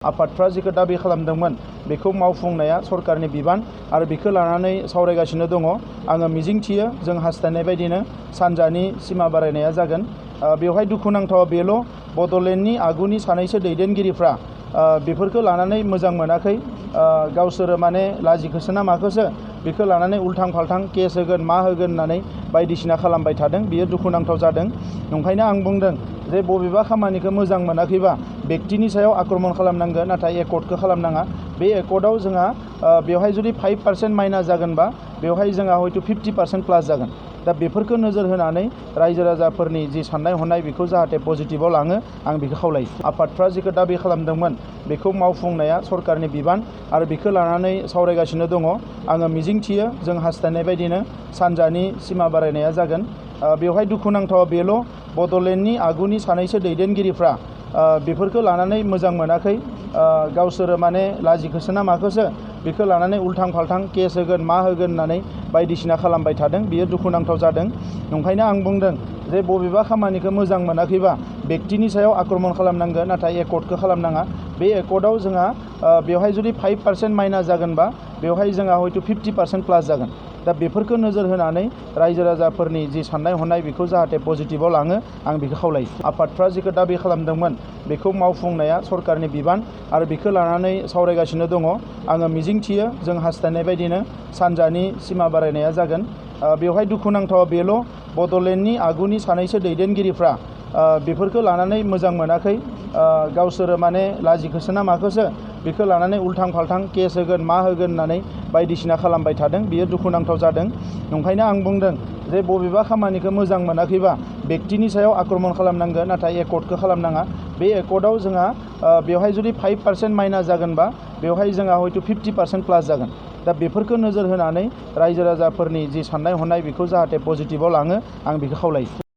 आफादफ्रा जिखौ दाबि खालामदोंमोन बेखौ मावफुंनाया सरकारनि बिबान आरो बेखौ लानानै सावरायगासिनो दङ। आङो मिजिंथियो जों हास्थायनाय बायदिनो सानजानि सिमा बारायनाया जागोन। बेवहाय दुखुनांथाव बेल' बड'लेण्डनि आगुनि सानैसो दैदेनगिरिफ्रा बेफोरखौ लानानै मोजां मोनाखै। गावसोरो माने लाजिखोसो ना माखोसो बेखौ लानानै उल्थां फाल्थां केस होगोन मा होगोन होननानै बायदिसिना खालामबाय थादों। बियो दुखुनांथाव जादों। ओंखायनो आं बुंदों जे बबेबा खामानिखौ मोजां मोनाखैबा बेक्तिनि सायाव आक्रमण खालामनांगोन, नाथाय एकर्डखौ खालामनाङा। बे एकर्डआव जोंहा बेवहाय जुदि 5% माइनास जागोनबा बेवहाय जोंहा हयथ' 50% प्लास जागोन। दा बेफोरखौ नोजोर होनानै रायजो राजाफोरनि जि साननाय हनाय बेखौ जाहाथे पजिटिभाव लाङो आं बेखौ खावलायो। आफादफ्रा जिखौ दाबि खालामदोंमोन बेखौ मावफुंनाया सरकारनि बिबान आरो बेखौ लानानै सावरायगासिनो दङ। आङो मिजिंथियो जों हास्थायनाय बायदिनो सानजानि सिमा बारायनाया जागोन। बेवहाय दुखुनांथाव बेल' बड'लेण्डनि आगुनि सानैसो दैदेनगिरिफ्रा बेफोरखौ लानानै मोजां मोनाखै। गावसोरो माने लाजिखोसो ना माखोसो बेखौ लानानै उल्थां फाल्थां केस होगोन मा होगोन होननानै बायदिसिना खालामबाय थादों। बियो दुखुनांथाव जादों। ओंखायनो आं बुंदों जे बबेबा खामानिखौ मोजां मोनाखैबा बेक्तिनि सायाव आक्रमण खालामनांगोन, नाथाय एकर्डखौ खालामनाङा। बे एकर्डआव जोंहा बेवहाय जुदि 5% माइनास जागोनबा बेवहाय जोंहा हयथ' 50% प्लास जागोन। दा बेफोरखौ नोजोर होनानै रायजो राजाफोरनि जि साननाय हनाय बेखौ जाहाथे पजिटिभाव लाङो आं बेखौ खावलायो। आफादफ्रा जिखौ दाबि खालामदोंमोन बेखौ मावफुंनाया सरकारनि बिबान आरो बेखौ लानानै सावरायगासिनो दङ। आङो मिजिंथियो जों हास्थायनाय बायदिनो सानजानि सिमा बारायनाया जागोन। बेवहाय दुखुनांथाव बेल' बड'लेण्डनि आगुनि सानैसो दैदेनगिरिफ्रा बेफोरखौ लानानै मोजां मोनाखै। गावसोरो माने लाजिखोसो ना माखोसो बेखौ लानानै उल्थां फाल्थां केस होगोन मा होगोन होननानै बायदिसिना खालामबाय थादों। बियो दुखुनांथाव जादों। ओंखायनो आं बुंदों जे बबेबा खामानिखौ मोजां मोनाखैबा बेक्तिनि सायाव आक्रमण खालामनांगोन, नाथाय एकर्डखौ खालामनाङा। बे एकर्डआव जोंहा बेवहाय जुदि 5% माइनास जागोनबा बेवहाय जोंहा हयथ' 50% प्लास जागोन। दा बेफोरखौ नोजोर होनानै रायजो राजाफोरनि जि साननाय हनाय बेखौ जाहाथे पजिटिभाव लाङो आं बेखौ खावलायो।